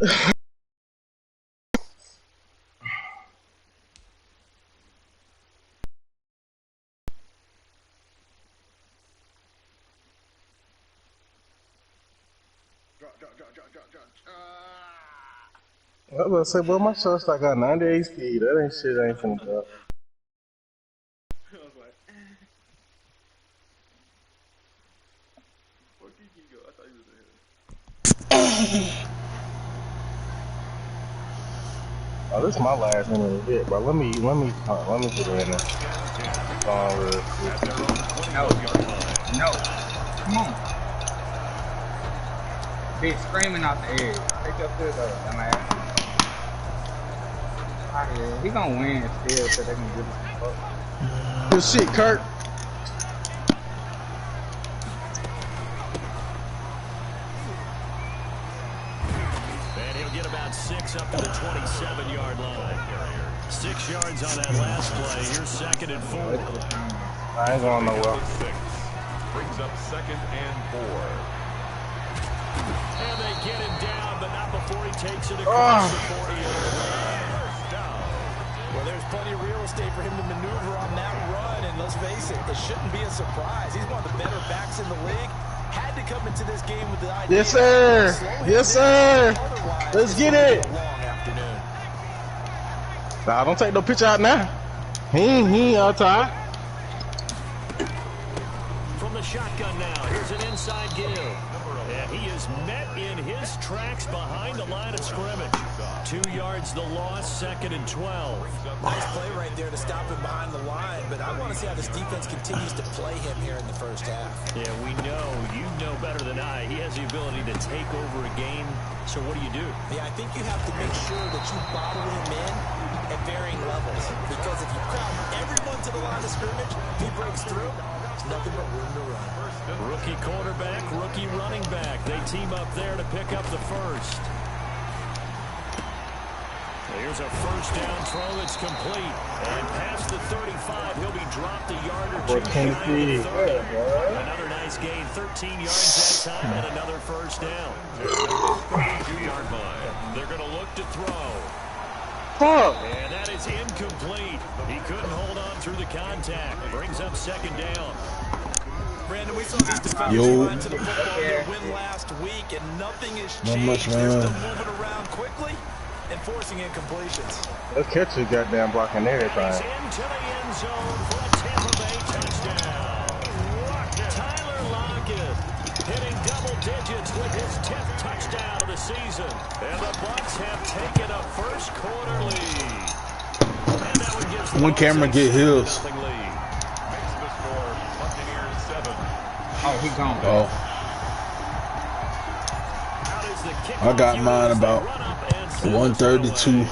I was about to say, boy, my shortstop got 98 speed. That ain't shit. Ain't finna go. I was like, where did he go? I thought he was ahead. Oh, this is my last minute of hit, bro. Let me put it in there. No. Come on. Be screaming out the edge. Take your foot though, dumbass. Yeah, he gonna win still, so they can give us some fuck. Good shit, Kurt. And he'll get about 6 up to the 27-yard line. 6 yards on that last play. Here's 2nd and 4. I ain't going nowhere. Brings up 2nd and 4. And they get him down, but not before he takes it across the 40-yard line. Well, there's plenty of real estate for him to maneuver on that run, and let's face it, it shouldn't be a surprise. He's one of the better backs in the league. Had to come into this game with the idea. Yes, sir. Yes, sir. Let's get it. Nah, don't take no picture out now. He ain't outside. From the shotgun now, here's an inside give. And he is met in his tracks behind the line of scrimmage. 2 yards the loss, 2nd and 12. Nice play right there to stop him behind the line, but I want to see how this defense continues to play him here in the first half. Yeah, we know, you know better than I, he has the ability to take over a game. So what do you do? Yeah, I think you have to make sure that you bottle him in at varying levels, because if you crowd everyone to the line of scrimmage, if he breaks through, there's nothing but room to run. Rookie quarterback, rookie running back. They team up there to pick up the first. Here's a first down throw that's complete. And past the 35, he'll be dropped a yard or two shy of the 30. Another nice gain, 13 yards that time, and another first down. 2-yard line. They're going to look to throw. Fuck. And that is incomplete. He couldn't hold on through the contact. Brings up 2nd down. Brandon, we saw these defenders run to the football their win last week, and nothing has changed. They're still moving around quickly and forcing incompletions. That catcher goddamn blocking everything. He's into the end zone for a Tampa Bay touchdown. Tyler Lockett hitting double digits with his 10th touchdown of the season. And the Bucs have taken a first quarter lead. And that one gives the One camera get hills. Oh, he gone. Oh. I got mine about 132,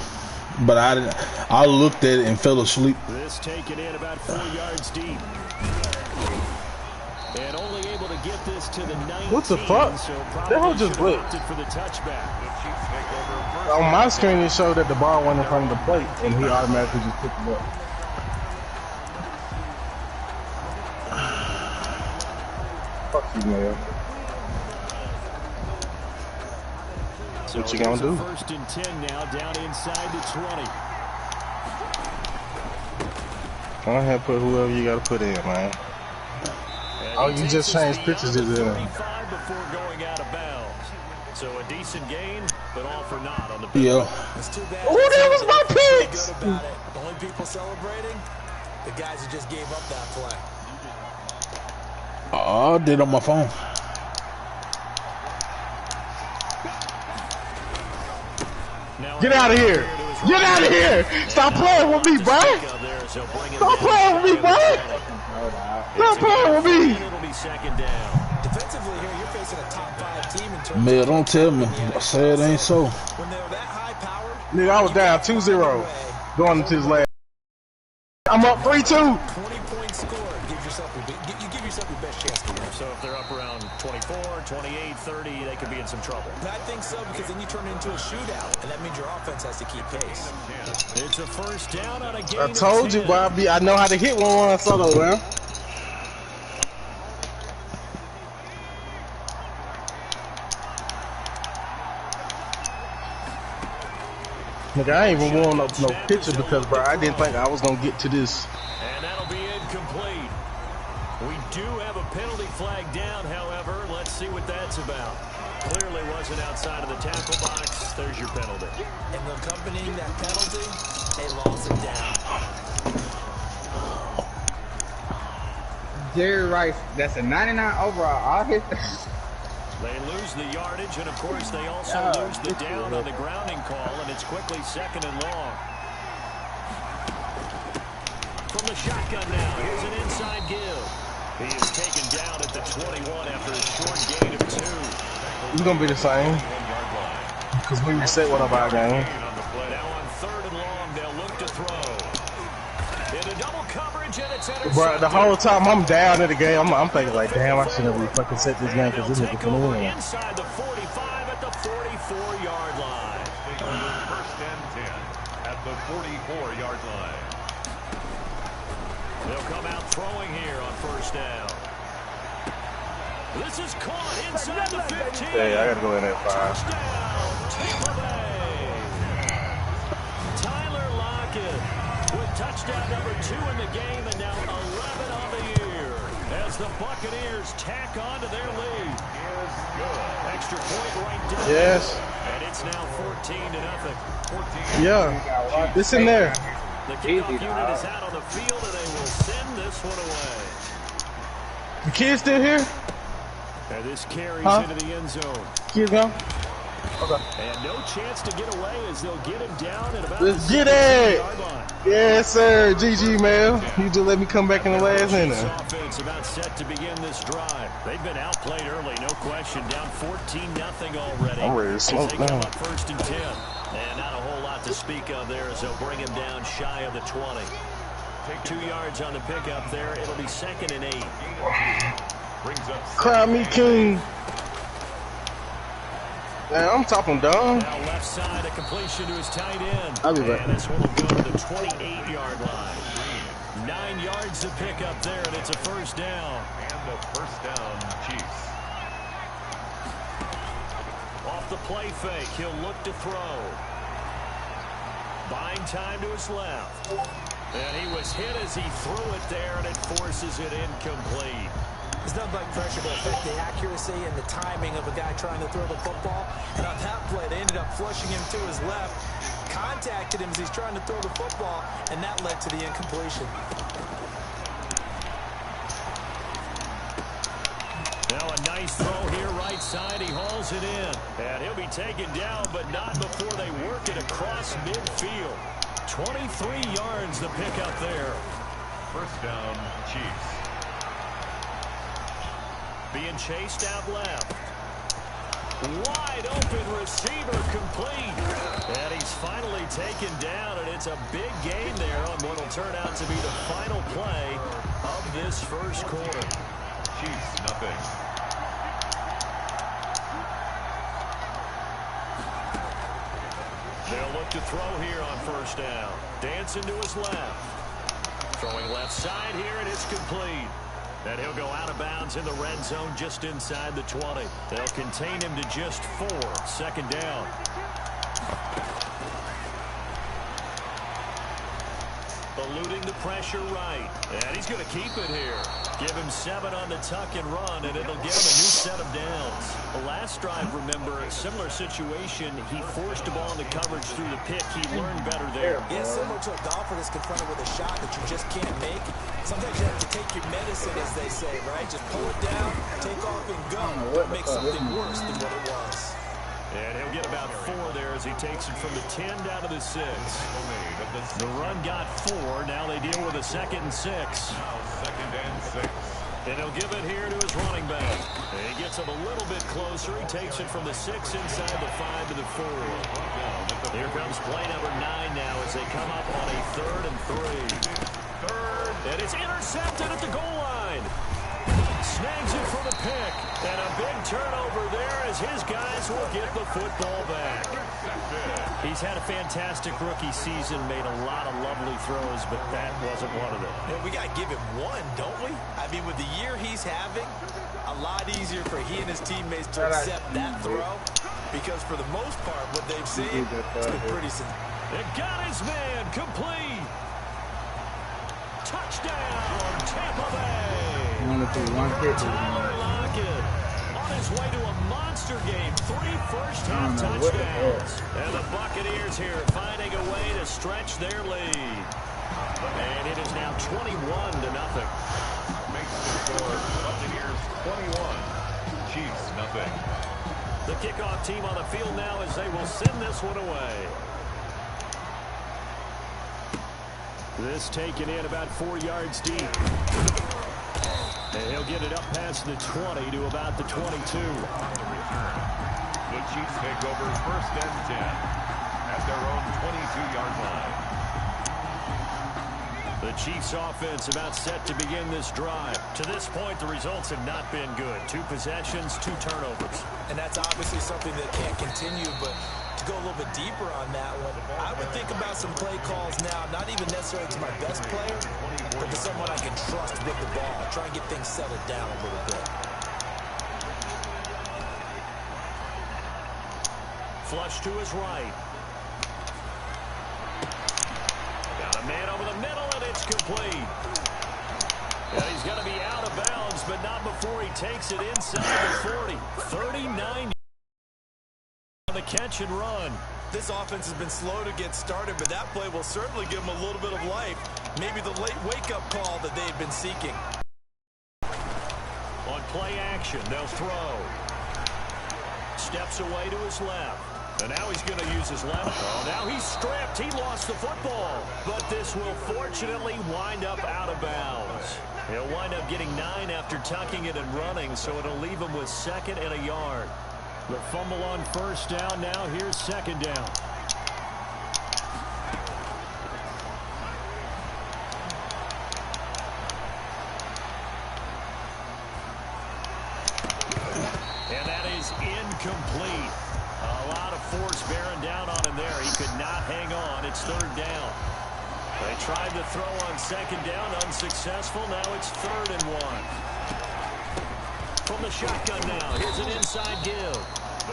but I looked at it and fell asleep. This taken in about 4 yards deep. And only able to get this to the 19. What the fuck? So that whole just blipped. for the touchback. On my screen, it showed that the ball went in front of the plate, and he automatically just picked it up. Fuck you, man. So what you gonna do? First and 10 now, down inside the 20. Go ahead, put whoever you gotta put in, man. Oh, you just changed pitches to them. Before going out of bounds. So a decent gain, but all for naught on the Yeah. It's too bad. Oh, that was my picks! Good about it. The only people celebrating, the guys who just gave up that play. Oh, I did on my phone. Get out of here! Get out of here! Stop playing with me, bro! Stop playing with me, bro! Stop playing with me! It'll be 2nd down. Defensively here, you're facing a top 5 team in terms Man, don't tell me. I say it ain't so. when they're that high powered. Nigga, I was down 2-0 going into his last. I'm up 3-2. 20-point score. Give yourself your best chance to win. So if they're up around 24, 28, 30, they could be in some trouble. I think so, because then you turn it into a shootout, and that means your offense has to keep pace. It's a first down on a game. I told you, Bobby. I know how to hit 1-1 solo, man. Nigga, I ain't even warm up no picture because, bro, I didn't think I was gonna get to this. And that'll be incomplete. We do have a penalty flag down, however. Let's see what that's about. Clearly wasn't outside of the tackle box. There's your penalty. And accompanying that penalty, a loss of down. Jerry Rice, that's a 99 overall. All his. They lose the yardage, and of course they also lose the down on the grounding call, and it's quickly 2nd and long. From the shotgun now, here's an inside give. He is taken down at the 21 after a short gain of 2. It's gonna be the same because we reset one of our games. Now on 3rd and long, they'll look to throw. In a double coverage, and it's intercepted. Bro, the whole time I'm down in the game, I'm thinking like, damn, I should have really fucking set this game because this nigga can win. Inside the 45 at the 44-yard line. First and 10 at the 44-yard line. They'll come out throwing here on 1st down. This is caught inside the 15. Hey, I gotta go in at 5. Touchdown, Tampa Bay. Tyler Lockett with touchdown number 2 in the game and now 11 on the year as the Buccaneers tack on to their lead. Extra point right down. Yes. And it's now 14-0. Yeah. It's in there. The kickoff unit is out on the field, and they will send this one away. The kid's still here? And this carries into the end zone. Kid's gone? Okay. And no chance to get away as they'll get him down at about Let's the get it! 16-yard line. Yes, sir. GG, man. You just let me come back in the last inning. Offense about set to begin this drive. They've been outplayed early, no question. Down 14-0 already. I'm ready to smoke they now. come up 1st and 10. And not a whole lot to speak of there as they'll bring him down shy of the 20. Take 2 yards on the pickup there. It'll be 2nd and 8. Cry me king. Man, I'm talking dumb. Now left side, a completion to his tight end. I'll be back. And this one will go to the 28-yard line. 9 yards to pick up there, and it's a 1st down. And the 1st down, Chiefs. Off the play fake, he'll look to throw. Buying time to his left. And he was hit as he threw it there, and it forces it incomplete. There's nothing like pressure to affect the accuracy and the timing of a guy trying to throw the football. And on that play, they ended up flushing him to his left, contacted him as he's trying to throw the football, and that led to the incompletion. Now a nice throw here, right side. He hauls it in. And he'll be taken down, but not before they work it across midfield. 23 yards to pick up there. 1st down, Chiefs. Being chased out left. Wide open receiver complete. And he's finally taken down, and it's a big gain there on what will turn out to be the final play of this 1st quarter. Chiefs, nothing. They'll look to throw here on 1st down. Dancing to his left. Throwing left side here, and it's complete. And he'll go out of bounds in the red zone just inside the 20. They'll contain him to just 4. 2nd down. Eluding the pressure right. And he's going to keep it here. Give him 7 on the tuck and run, and it'll give him a new set of downs. The last drive, remember, a similar situation. He forced the ball into coverage through the pick. He learned better there. Yeah, similar to a golfer that's confronted with a shot that you just can't make. Sometimes you have to take your medicine, as they say, right? Just pull it down, take off, and go. Don't make something worse than what it was. And he'll get about 4 there as he takes it from the 10 down to the 6. The run got 4. Now they deal with a 2nd and 6. 2nd and 6. And he'll give it here to his running back. And he gets him a little bit closer. He takes it from the 6 inside the 5 to the 4. Here comes play number 9 now as they come up on a 3rd and 3. And it's intercepted at the goal line. Snags it for the pick. And a big turnover there as his guys will get the football back. He's had a fantastic rookie season, made a lot of lovely throws, but that wasn't one of them. Yeah, we got to give him one, don't we? I mean, with the year he's having, a lot easier for he and his teammates to accept that throw. because for the most part, what they've seen, it's been pretty simple. It got his man complete. Touchdown, Tampa Bay. Tyler Lockett on his way to a monster game. 3 first-half touchdowns. And the Buccaneers here finding a way to stretch their lead. And it is now 21-0. Makes the score Buccaneers 21, Chiefs nothing. The kickoff team on the field now as they will send this one away. This taken in about 4 yards deep. And he'll get it up past the 20 to about the 22. The Chiefs take over 1st and 10 at their own 22-yard line. The Chiefs offense about set to begin this drive. To this point, the results have not been good. 2 possessions, 2 turnovers. And that's obviously something that can't continue, but to go a little bit deeper on that one, I would think about some play calls now, not even necessarily to my best player, but to someone I can trust with the ball. Try and get things settled down a little bit. Flush to his right. Got a man over the middle, and it's complete. And he's going to be out of bounds, but not before he takes it inside the 40. 39 on the catch and run. This offense has been slow to get started, but that play will certainly give them a little bit of life. Maybe the late wake-up call that they've been seeking. On play action, they'll throw. Steps away to his left. And now he's going to use his left. Oh, now he's stripped. He lost the football. But this will fortunately wind up out of bounds. He'll wind up getting 9 after tucking it and running, so it'll leave him with 2nd and a yard. The fumble on 1st down. Now here's 2nd down. And that is incomplete. A lot of force bearing down on him there. He could not hang on. It's 3rd down. They tried to throw on 2nd down. Unsuccessful. Now it's 3rd and 1. From the shotgun now. Here's an inside give.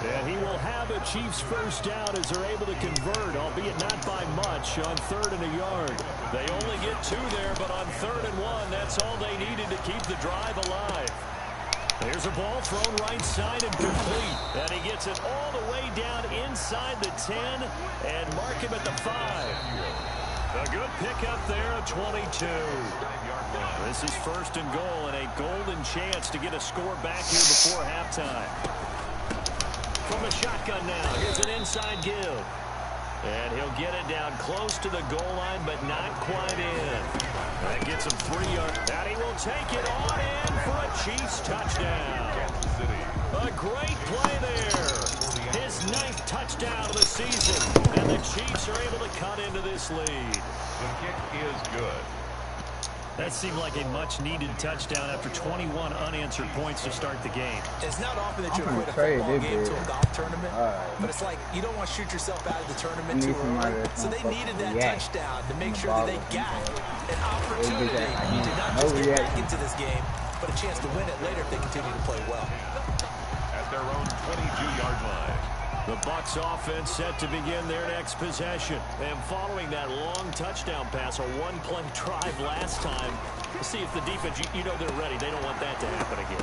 And he will have a Chiefs 1st down as they're able to convert, albeit not by much, on 3rd and a yard. They only get 2 there, but on 3rd and 1, that's all they needed to keep the drive alive. There's a ball thrown right side and complete. And he gets it all the way down inside the 10 and mark him at the 5. A good pickup there, a 22. This is 1st and goal and a golden chance to get a score back here before halftime. From the shotgun now, here's an inside give. And he'll get it down close to the goal line, but not quite in. That gets him 3 yards. And he will take it on in for a Chiefs touchdown. A great play there. His 9th touchdown of the season. And the Chiefs are able to cut into this lead. The kick is good. That seemed like a much-needed touchdown after 21 unanswered points to start the game. It's not often that you equate a football game to a golf tournament, but it's like you don't want to shoot yourself out of the tournament too early. So they needed that touchdown to make sure that they got an opportunity to not just get back into this game, but a chance to win it later if they continue to play well. At their own 22-yard line. The Bucs offense set to begin their next possession. And following that long touchdown pass, a 1-play drive last time, we'll see if the defense, you know they're ready. They don't want that to happen again.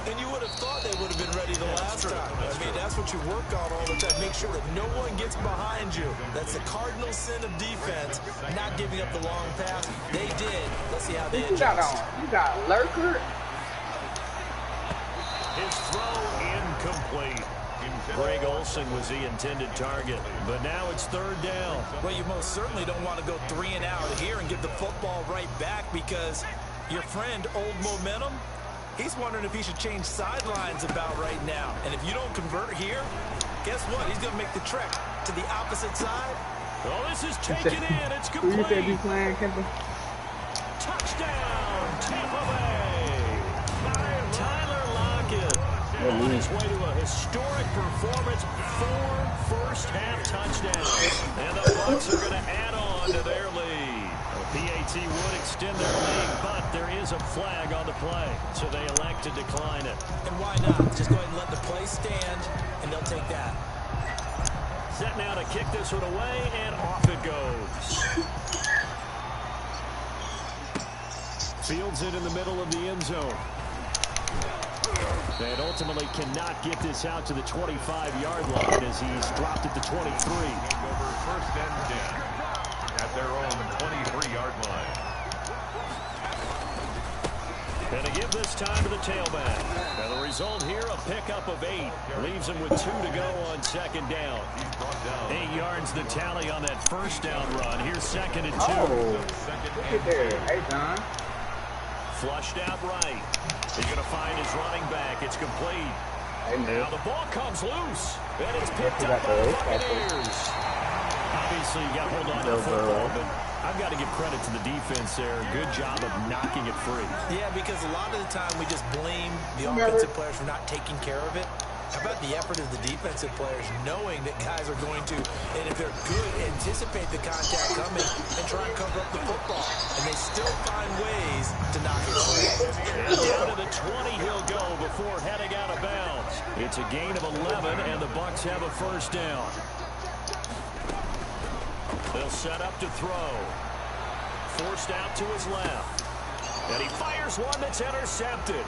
And you would have thought they would have been ready the last time. I mean, that's what you work on all the time. Make sure that no one gets behind you. That's the cardinal sin of defense, not giving up the long pass. They did. Let's see how they adjust. You got Lurker. His throw incomplete. Greg Olsen was the intended target, but now it's 3rd down. Well, you most certainly don't want to go 3 and out here and give the football right back because your friend, Old Momentum, he's wondering if he should change sidelines about right now. And if you don't convert here, guess what? He's going to make the trek to the opposite side. Oh, this is taken in. It's complete. Who you said you playing, Kemper? Touchdown, Tampa Bay. Tyler Lockett on his way to a historic performance. 4 first-half touchdowns. And the Bucs are going to add on to their lead. PAT would extend their lead, but there is a flag on the play, so they elect to decline it. And why not? Just go ahead and let the play stand, and they'll take that. Set now to kick this one away, and off it goes. Fields it in the middle of the end zone. And ultimately cannot get this out to the 25-yard line as he's dropped at the 23. Over first and 10 at their own 23-yard line. And to give this time to the tailback. Now the result here, a pickup of 8. Leaves him with 2 to go on second down. 8 yards the tally on that first down run. Here's second and 2. Oh, look at there. Hey, John. Flushed out right. He's going to find his running back. It's complete. Hey, now the ball comes loose. And it's picked up by the Buccaneers. Obviously, you got to hold on to the football, but I've got to give credit to the defense there. Good job of knocking it free. Yeah, because a lot of the time we just blame the offensive players for not taking care of it. How about the effort of the defensive players knowing that guys are going to, and if they're good, anticipate the contact coming and try and cover up the football. And they still find ways to knock it free. And down to the 20 he'll go before heading out of bounds. It's a gain of 11, and the Bucs have a first down. They'll set up to throw. Forced out to his left. And he fires one that's intercepted.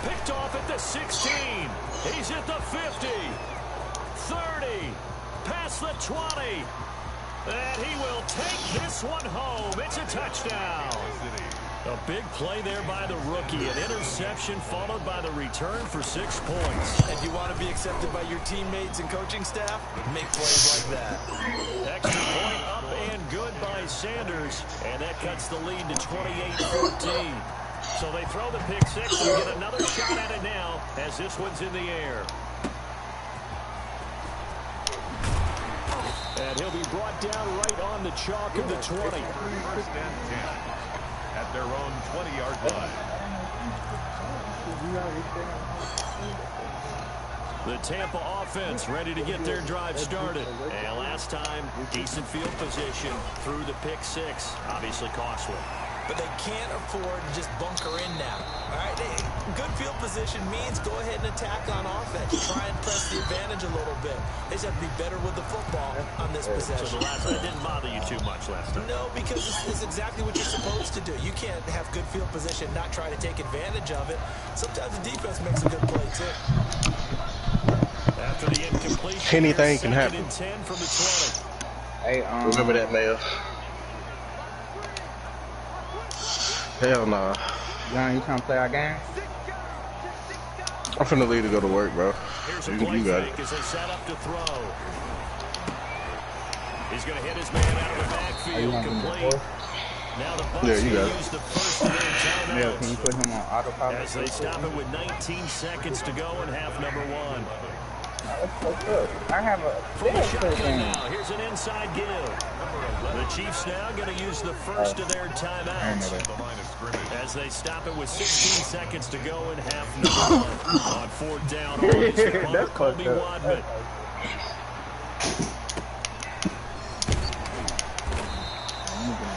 Picked off at the 16. He's at the 50. 30. Past the 20. And he will take this one home. It's a touchdown. A big play there by the rookie. An interception followed by the return for 6 points. If you want to be accepted by your teammates and coaching staff, make plays like that. Extra point up and good by Sanders. And that cuts the lead to 28-14. So they throw the pick 6 and get another shot at it now as this one's in the air. And he'll be brought down right on the chalk of the 20. First and 10 at their own 20-yard line. The Tampa offense ready to get their drive started. And last time, decent field position through the pick 6. Obviously costly. But they can't afford to just bunker in now. All right, good field position means go ahead and attack on offense. Try and press the advantage a little bit. They just have to be better with the football on this possession. So the last one didn't bother you too much last time. No, because it's exactly what you're supposed to do. You can't have good field position, not try to take advantage of it. Sometimes the defense makes a good play too. After the incompletion, anything can happen. 10 from the 20. Hey, remember that, Mayo? Hell nah. John, you trying to play our game? I'm finna leave to go to work, bro. Here's a You play got fake it. as they set up to throw. He's going to hit his man out of the backfield. Complete. Now the Bucs use the first of their timeouts. Yeah, can you put him on autopilot? As they stop it with 19 seconds to go in half number 1. I have a Full shotgun now. Here's an inside give. The Chiefs now going to use the first of their timeouts as they stop it with 16 seconds to go in half number 1. On 4th down, that's Colby Wadman.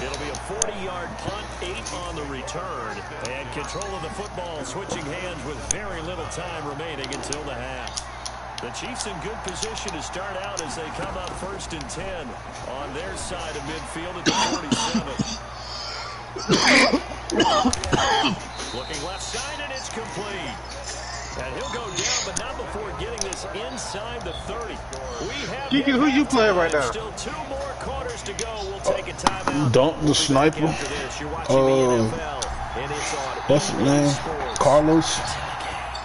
It'll be a 40-yard punt, 8 on the return, and control of the football switching hands with very little time remaining until the half. The Chiefs in good position to start out as they come up 1st and 10 on their side of midfield at the 47. Looking left side, and it's complete. And he'll go down, but not before getting this inside the 30. We have Kiki, who you playing right now? Still 2 more quarters to go. We'll take a timeout. Don't the sniper. What's his name? Carlos.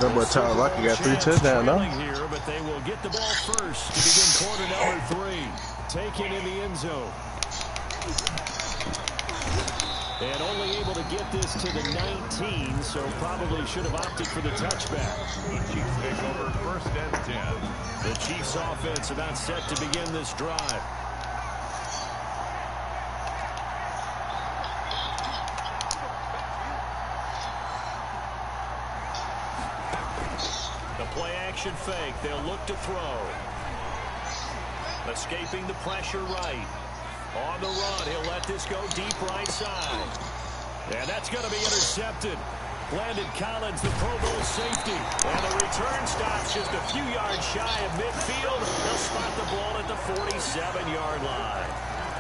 That boy Tyler Lockett got 3 touchdowns, no? Here, but they will get the ball first to begin quarter number 3. Taken in the end zone. And only able to get this to the 19, so probably should have opted for the touchback. The Chiefs take over 1st and 10. The Chiefs offense about set to begin this drive. The play action fake. They'll look to throw. Escaping the pressure right. On the run, he'll let this go deep right side. And that's going to be intercepted. Landon Collins, the Pro Bowl safety. And the return stops just a few yards shy of midfield. They'll spot the ball at the 47-yard line.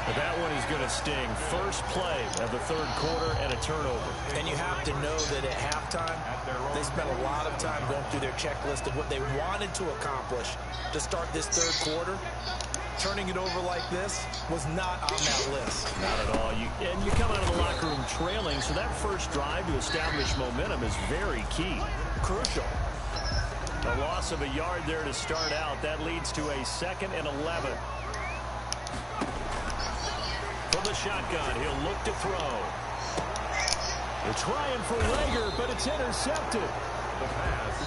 But that one is going to sting. First play of the third quarter and a turnover. And you have to know that at halftime, they spent a lot of time going through their checklist of what they wanted to accomplish to start this third quarter. Turning it over like this was not on that list. Not at all. And you come out of the locker room trailing, so that first drive to establish momentum is very key. Crucial. A loss of a yard there to start out. That leads to a 2nd and 11. From the shotgun, he'll look to throw. They're trying for Lager, but it's intercepted.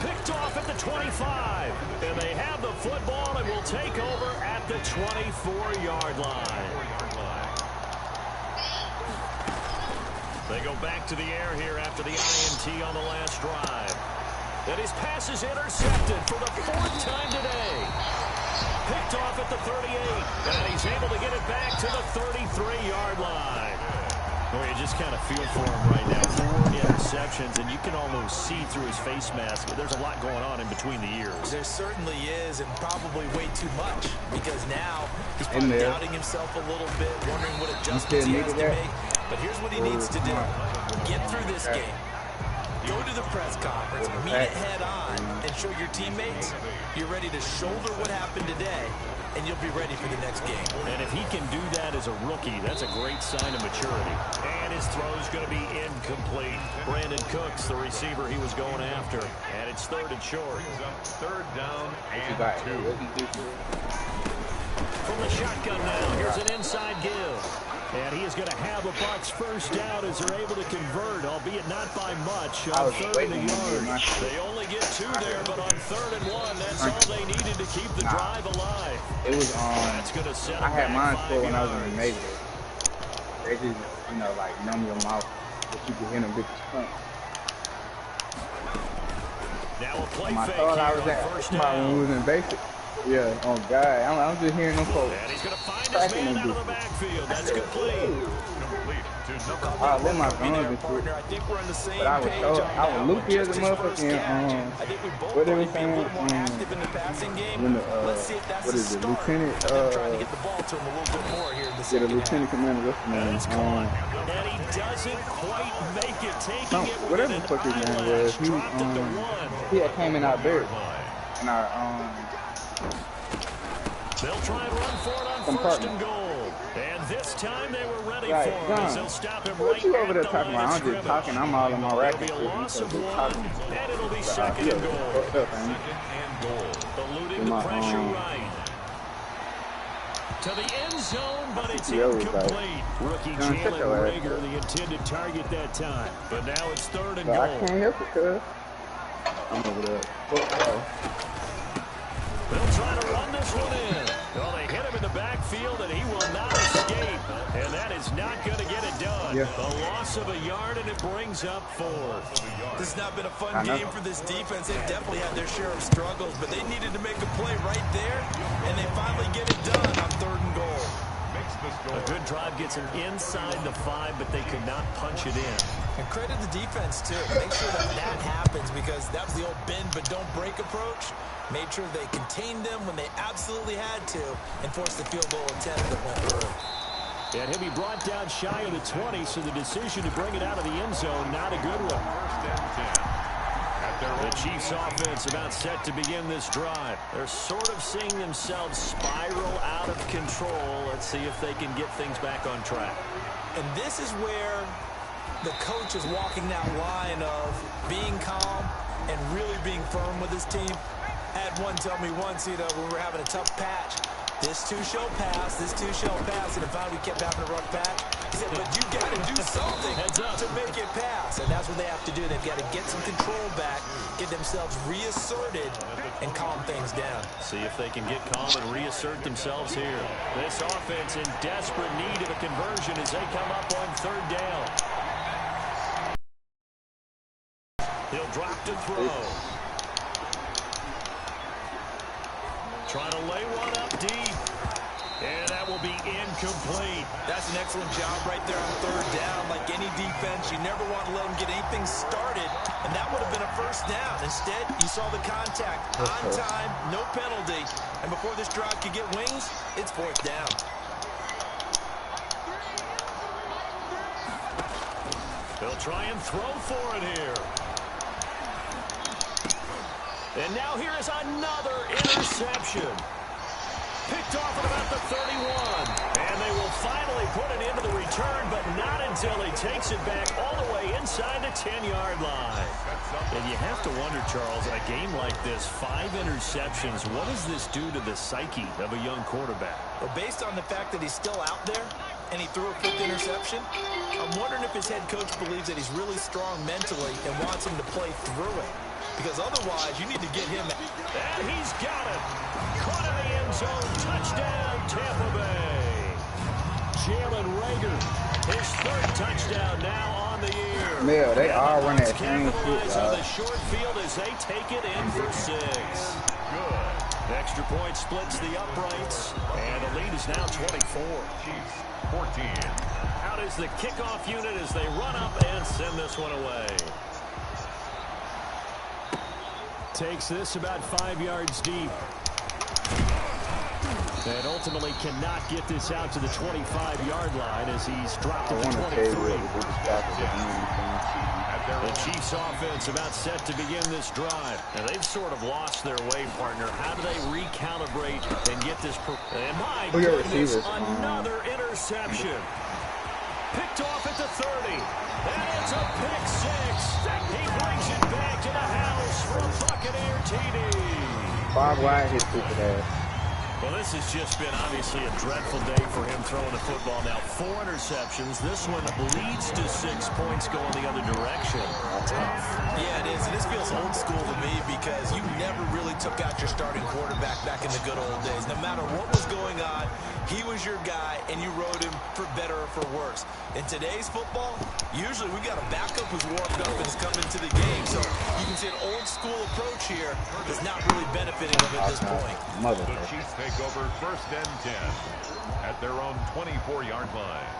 Picked off at the 25. And they have the football and will take over at the 24-yard line. They go back to the air here after the INT on the last drive. And his pass is intercepted for the 4th time today. Picked off at the 38. And he's able to get it back to the 33-yard line. Well, you just kind of feel for him right now. 4 interceptions, and you can almost see through his face mask. There's a lot going on in between the ears. There certainly is, and probably way too much, because now he's probably doubting himself a little bit, wondering what adjustments he has to make. But here's what he needs to do. Get through this game. Go to the press conference, meet it head on, and show your teammates you're ready to shoulder what happened today, and you'll be ready for the next game. And if he can do that as a rookie, that's a great sign of maturity. And his throw's going to be incomplete. Brandon Cooks, the receiver he was going after. And it's 3rd and short. 3rd down and 2. From the shotgun now, here's an inside give. And he is going to have a Bucs first down as they're able to convert, albeit not by much, on 3rd and a yard. They only get 2 there, but on 3rd and 1, that's all they needed to keep the drive alive. It was That's going to set I had mine full when I was yards. in the Navy. They just, you know, like numb your mouth, but you can hear them bitches punch. Now a play I fake thought I here was on at first when down. we was in basic. Yeah, oh God, I'm just hearing them folks. And he's going to find his man out of the backfield. That's complete. Complete to number I let my guns There, be partner. I think we're on the same but I was page so on I that was one. loopy as a Just his first motherfucker. catch. I think we both What they want were to be a little saying, more active in the passing game. when the, Let's see if that's what the is it, start. Lieutenant, Them trying to get the ball to him a little bit more here in the Yeah, the second half. lieutenant commander, what's the name? It's caught. And he doesn't quite make it. Taking it Whatever with the fuck his an name eyelash. was, he Dropped it to 1. he had came in our barracks, and our They'll try and run for it on first and goal. And this time they were ready Right, for him as John, they'll stop him what right you at over there the talking line about? of I'm just scrimmage. talking. I'm all in my There'll racket. be a loss of 1, talking. and it'll be 2nd and goal. Fucked up, ain't it? and goal. Eluding the pressure right. To the end zone, but it's CTO was incomplete. Rookie John, shut your Jalen ass Reagor, up. the intended target that time. But now it's 3rd and But I goal. can't help it, cuz. I'm over there. They'll try to run this one in. Well, they hit him in the backfield, and he will not escape. And that is not going to get it done. Yeah. A loss of a yard, and it brings up 4. This has not been a fun game for this defense. They've definitely had their share of struggles, but they needed to make a play right there, and they finally get it done on 3rd and goal. A good drive gets them inside the 5, but they could not punch it in. And credit the defense, too. Make sure that that happens, because that was the old bend but don't break approach. Made sure they contained them when they absolutely had to and forced the field goal attempt that went through. And he'll be brought down shy of the 20, so the decision to bring it out of the end zone, not a good one. The Chiefs offense about set to begin this drive. They're sort of seeing themselves spiral out of control. Let's see if they can get things back on track. And this is where the coach is walking that line of being calm and really being firm with his team. I had one tell me once, when we were having a tough patch, this too shall pass, and if we kept having a rough patch, he said, but you got to do something to make it pass, and that's what they have to do. They've got to get some control back, get themselves reasserted, and calm things down. See if they can get calm and reassert themselves here. This offense in desperate need of a conversion as they come up on 3rd down. He'll drop to throw. Trying to lay one up deep. And that will be incomplete. That's an excellent job right there on third down. Like any defense, you never want to let them get anything started, and that would have been a first down. Instead, you saw the contact on time, no penalty, and before this drive could get wings, it's fourth down. They'll try and throw for it here. And now here is another interception. Picked off at about the 31. And they will finally put it into the return, but not until he takes it back all the way inside the 10-yard line. And you have to wonder, Charles, a game like this, 5 interceptions, what does this do to the psyche of a young quarterback? Well, based on the fact that he's still out there and he threw a 5th interception, I'm wondering if his head coach believes that he's really strong mentally and wants him to play through it. Because otherwise, you need to get him. And he's got it. Caught in the end zone. Touchdown, Tampa Bay. Jalen Reagor, his 3rd touchdown now on the year. Mel, they all run that same capitalize on the short field as they take it in for 6. Good. Extra point splits the uprights, and the lead is now 24. Chiefs 14. Out is the kickoff unit as they run up and send this one away. Takes this about 5 yards deep. And ultimately cannot get this out to the 25-yard line as he's dropped it to 23. The Chiefs offense about set to begin this drive. And they've sort of lost their way, partner. How do they recalibrate and get this? And my goodness, another interception. Picked off at the 30. And it's a pick 6. He brings it back to the house for a Buccaneer TD. Bob White hit stupid ass. Well, this has just been obviously a dreadful day for him throwing the football. Now 4 interceptions. This one leads to 6 points going the other direction. Tough. Yeah, it is. And this feels old school to me because you never really took out your starting quarterback back in the good old days. No matter what was going on, he was your guy, and you rode him for better or for worse. In today's football, usually we got a backup who's warmed up and is coming to the game. So you can see an old school approach here that's not really benefiting them at this point. The Chiefs take over 1st and 10 at their own 24-yard line.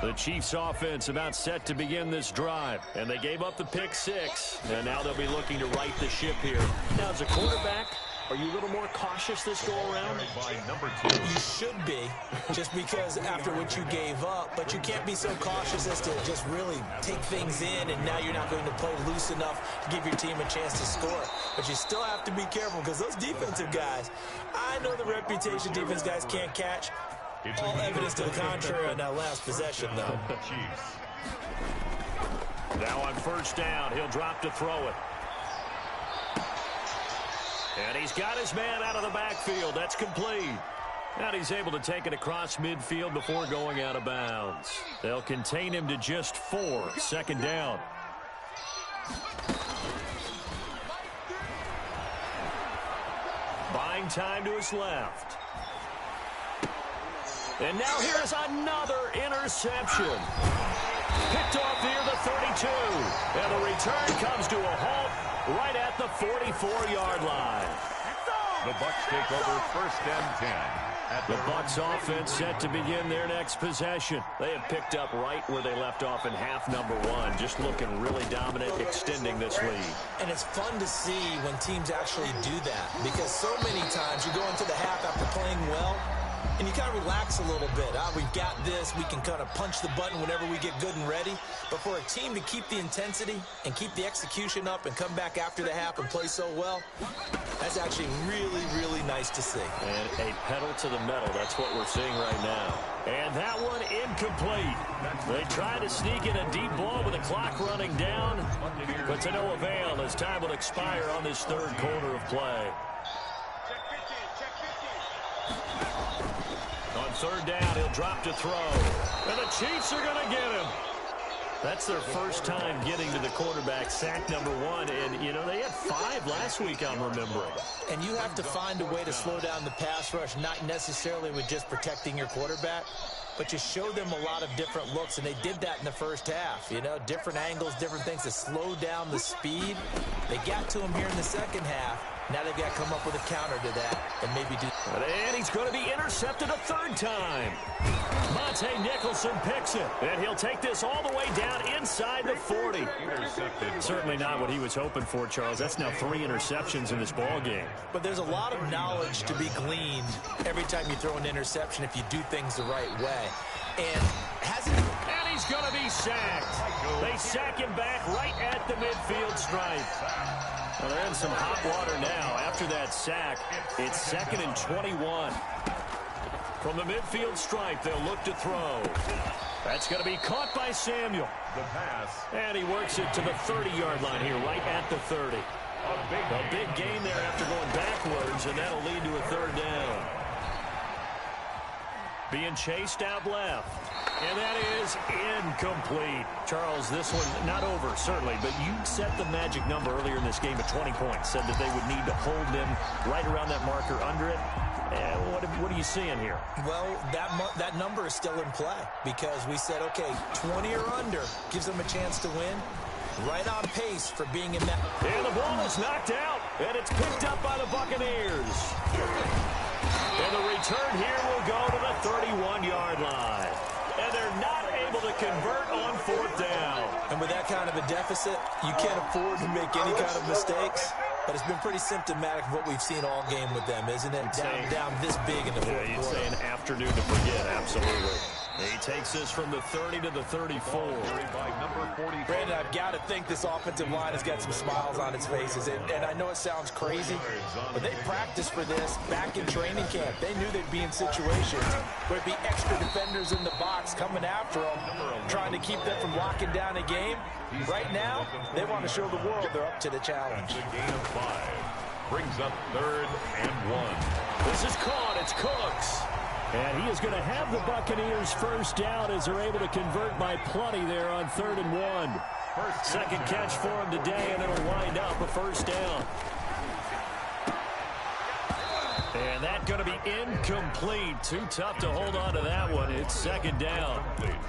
The Chiefs offense about set to begin this drive, and they gave up the pick 6, and now they'll be looking to right the ship here. Now, as a quarterback, are you a little more cautious this go-around? You should be, just because after what you gave up, but you can't be so cautious as to just really take things in, and now you're not going to play loose enough to give your team a chance to score. But you still have to be careful because those defensive guys, I know the reputation defense guys can't catch. All evidence to the contrary on that last possession, though. Chiefs. Now on 1st down, he'll drop to throw it. And he's got his man out of the backfield. That's complete. And he's able to take it across midfield before going out of bounds. They'll contain him to just 4. 2nd down. Buying time to his left. And now here's another interception. Picked off near the 32. And the return comes to a halt right at the 44-yard line. The Bucs take over 1st and 10. The Bucs offense set to begin their next possession. They have picked up right where they left off in half number 1. Just looking really dominant, extending this lead. And it's fun to see when teams actually do that because so many times you go into the half after playing well, and you kind of relax a little bit. We've got this. We can kind of punch the button whenever we get good and ready. But for a team to keep the intensity and keep the execution up and come back after the half and play so well, that's actually really, really nice to see. And a pedal to the metal. That's what we're seeing right now. And that one incomplete. They try to sneak in a deep ball with the clock running down, but to no avail as time will expire on this 3rd quarter of play. On 3rd down, he'll drop to throw. And the Chiefs are going to get him. That's their first time getting to the quarterback, sack number 1. And, you know, they had 5 last week, I'm remembering. And you have to find a way to slow down the pass rush, not necessarily with just protecting your quarterback. but you show them a lot of different looks, and they did that in the first half. You know, different angles, different things to slow down the speed. They got to him here in the second half. Now they've got to come up with a counter to that and maybe do. And he's going to be intercepted a third time. Monte Nicholson picks it, and he'll take this all the way down inside the 40. Certainly not what he was hoping for, Charles. That's now 3 interceptions in this ball game. But there's a lot of knowledge to be gleaned every time you throw an interception if you do things the right way. And he's going to be sacked. They sack him back right at the midfield stripe. Well, they're in some hot water now. After that sack, it's 2nd and 21. From the midfield stripe, they'll look to throw. That's going to be caught by Samuel. The pass. And he works it to the 30-yard line here, right at the 30. A big gain there after going backwards, and that'll lead to a third down. Being chased out left. And that is incomplete. Charles, this one not over, certainly, but you set the magic number earlier in this game at 20 points. Said that they would need to hold them right around that marker under it. What are you seeing here? Well, that number is still in play because we said, okay, 20 or under gives them a chance to win. Right on pace for being in that. And the ball is knocked out, and it's picked up by the Buccaneers. And the return here will go to the 31-yard line. And they're not able to convert on 4th down. And with that kind of a deficit, you can't afford to make any kind of mistakes. But it's been pretty symptomatic of what we've seen all game with them, isn't it? Down this big in the fourth quarter. You'd say an afternoon to forget, absolutely. He takes this from the 30 to the 34. Brandon, I've got to think this offensive line has got some smiles on its faces. And I know it sounds crazy, but they practiced for this back in training camp. They knew they'd be in situations where it'd be extra defenders in the box coming after them, trying to keep them from locking down a game. Right now, they want to show the world they're up to the challenge. A gain of 5. Brings up 3rd and 1. This is caught. It's Cooks. And he is going to have the Buccaneers first down as they're able to convert by plenty there on 3rd and 1. Second catch for him today, and it'll wind up a first down. And that's going to be incomplete. Too tough to hold on to that one. It's 2nd down.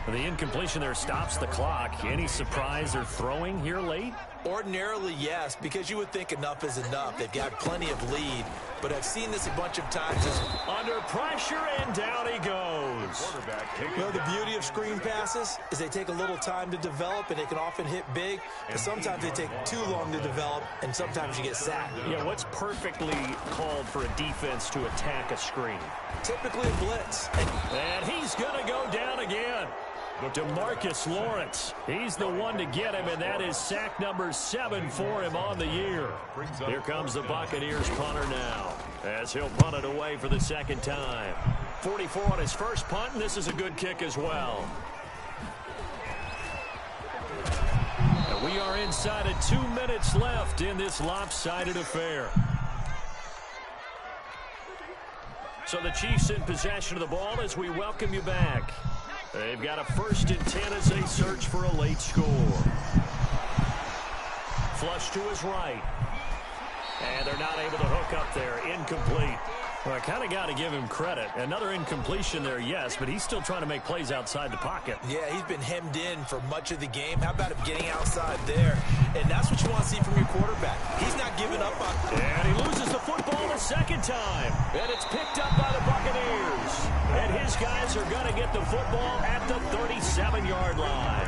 The incompletion there stops the clock. Any surprise they're throwing here late? Ordinarily, yes, because you would think enough is enough. They've got plenty of lead, but I've seen this a bunch of times. Under pressure, and down he goes. Well, the beauty of screen passes is they take a little time to develop, and they can often hit big, but sometimes they take too long to develop, and sometimes you get sacked. Yeah, what's perfectly called for a defense to attack a screen? Typically a blitz. And he's going to go down again. DeMarcus Lawrence, he's the one to get him, and that is sack number 7 for him on the year. Here comes the Buccaneers punter now, as he'll punt it away for the 2nd time. 44 on his first punt, and this is a good kick as well. And we are inside of 2 minutes left in this lopsided affair. So the Chiefs in possession of the ball as we welcome you back. They've got a 1st and 10 as they search for a late score. Flush to his right. And they're not able to hook up there. Incomplete. Well, I kind of got to give him credit. Another incompletion there, yes, but he's still trying to make plays outside the pocket. Yeah, he's been hemmed in for much of the game. How about him getting outside there? And that's what you want to see from your quarterback. He's not giving up on it. And he loses the football the 2nd time. And it's picked up by the Buccaneers. And his guys are going to get the football at the 37-yard line.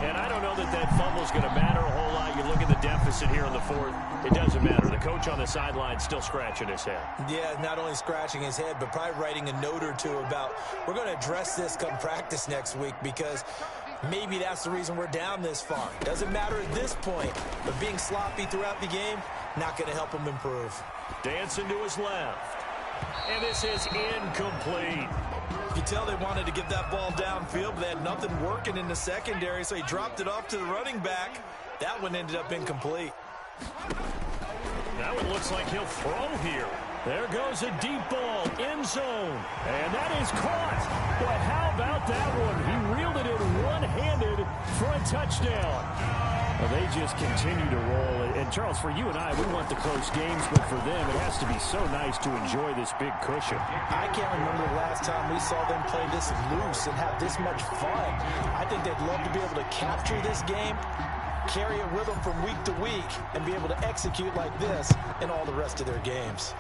And I don't know that that fumble's going to matter a whole lot. You look at the deficit here in the 4th. It doesn't matter. The coach on the sideline still scratching his head. Yeah, not only scratching his head, but probably writing a note or two about, we're going to address this come practice next week because maybe that's the reason we're down this far. Doesn't matter at this point, but being sloppy throughout the game, not going to help him improve. Dancing to his left. And this is incomplete. You can tell they wanted to get that ball downfield, but they had nothing working in the secondary, so he dropped it off to the running back. That one ended up incomplete. That one looks like he'll throw here. There goes a deep ball, end zone, and that is caught. But how about that one? He reeled it in one-handed for a touchdown. Well, they just continue to roll. And, Charles, for you and I, we want the close games, but for them, it has to be so nice to enjoy this big cushion. I can't remember the last time we saw them play this loose and have this much fun. I think they'd love to be able to capture this game, carry it with them from week to week, and be able to execute like this in all the rest of their games.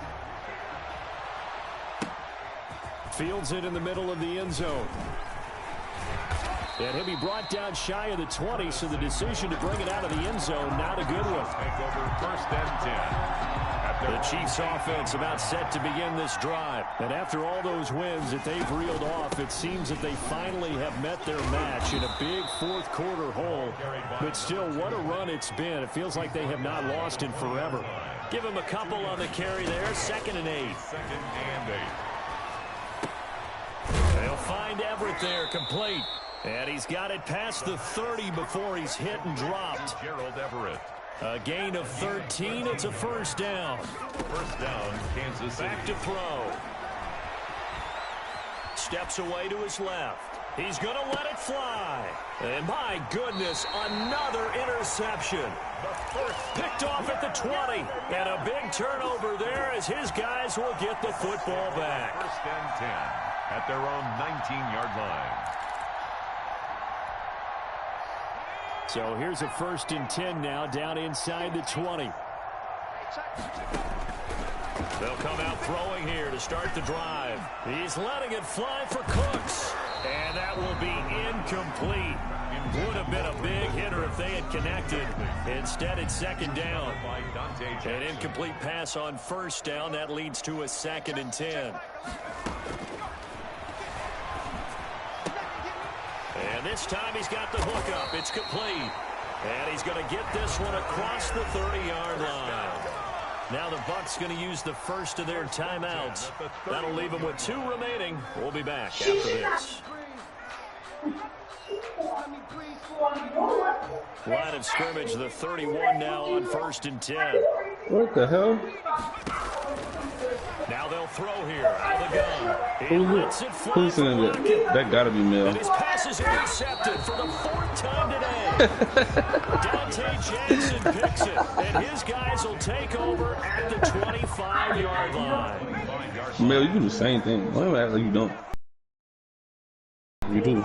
Fields it in the middle of the end zone. And he'll be brought down shy of the 20, so the decision to bring it out of the end zone, not a good one. Take over 1st and 10. The Chiefs offense about set to begin this drive. And after all those wins that they've reeled off, it seems that they finally have met their match in a big fourth quarter hole. But still, what a run it's been. It feels like they have not lost in forever. Give him a couple on the carry there. 2nd and 8. 2nd and 8. They'll find Everett there, complete. And he's got it past the 30 before he's hit and dropped. Gerald Everett. A gain of 13. It's a 1st down. 1st down, Kansas City. Back to throw. Steps away to his left. He's going to let it fly. And my goodness, another interception. Picked off at the 20. And a big turnover there as his guys will get the football back. 1st and 10 at their own 19-yard line. So here's a 1st and 10 now, down inside the 20. They'll come out throwing here to start the drive. He's letting it fly for Cooks. And that will be incomplete. Would have been a big hitter if they had connected. Instead, it's 2nd down. An incomplete pass on 1st down. That leads to a 2nd and 10. And this time he's got the hook up. It's complete. And he's going to get this one across the 30-yard line. Now the Bucs going to use the first of their timeouts. That'll leave them with 2 remaining. We'll be back after this. Line of scrimmage, the 31 now on 1st and 10. What the hell? Now they'll throw here out of the gun. He lets it fly. Who's in it? That gotta be Mill. And his pass is intercepted for the 4th time today. Dante Jackson picks it, and his guys will take over at the 25-yard line. Mill, you do the same thing. Why do you act like you don't? You do.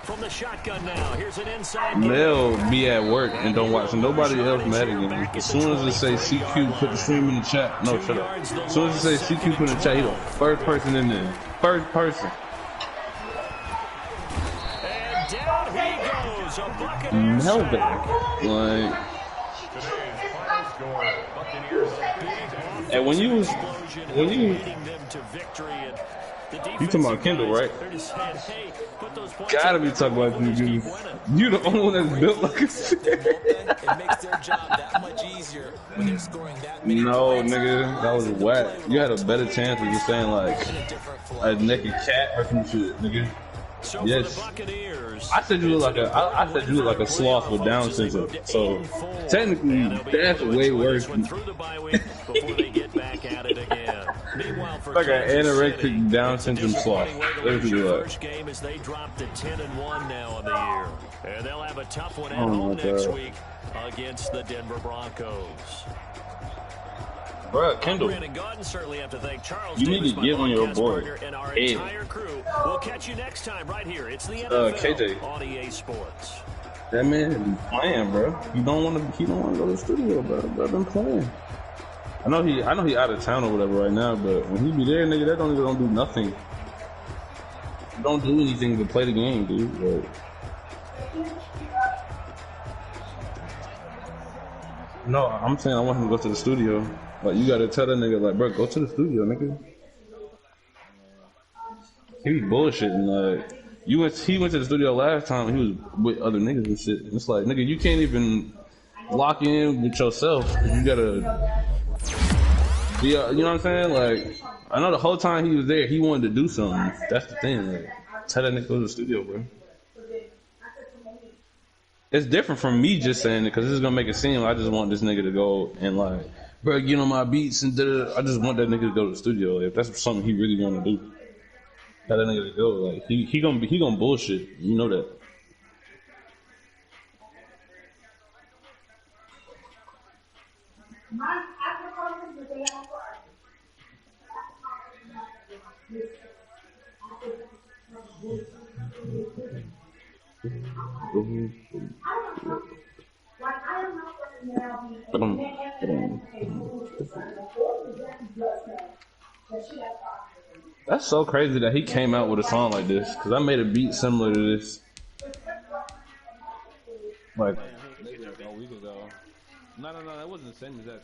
From the shotgun now, here's an inside. Mel be at work and don't watch nobody else Madden. As soon as it say CQ, put the stream in the chat. No, shut up. As soon as it say CQ, put in the chat. He the 1st person in there. 1st person. And down he goes. A Buccaneers Mel back. Like. And when you talking about Kendall, right? Gotta be talking about you. You the only one that's built like a It makes their job that much easier when they're scoring that many No, points. nigga, that was whack. You had a better chance of just saying like a naked cat or some shit, nigga. Yes. I said you look like I said you look like a sloth with Down syndrome. So technically, that's way worse than like an anorexic Down syndrome sloth. That's what you like. Game as they drop to 10-1 now on the year, and they'll have a tough one at home next week against the Denver Broncos. Bruh, Kendall, certainly have to thank Charles you need to get on your board. And our Hey. entire crew. We'll catch you next time right here. It's the NFL KJ. on EA Sports. That man be playing, bro. He don't want to go to the studio, bro. Bro, been playing. I know he out of town or whatever right now, but when he be there, nigga, that don't do nothing. Don't do anything but play the game, dude. Like, no, I'm saying I want him to go to the studio. Like, you gotta tell that nigga, like, bro, go to the studio, nigga. He be bullshitting, like, he went to the studio last time, he was with other niggas and shit. It's like, nigga, you can't even lock in with yourself. You gotta be, you know what I'm saying? Like, I know the whole time he was there, he wanted to do something. That's the thing, like, tell that nigga go to the studio, bro. It's different from me just saying it, because this is gonna make it seem like I just want this nigga to go and, like, bro, get on my beats and I just want that nigga to go to the studio. If that's something he really want to do, tell that nigga to go. Like, he gonna bullshit. You know that. That's so crazy that he came out with a song like this, because I made a beat similar to this like a week ago. No, that wasn't the same exact thing.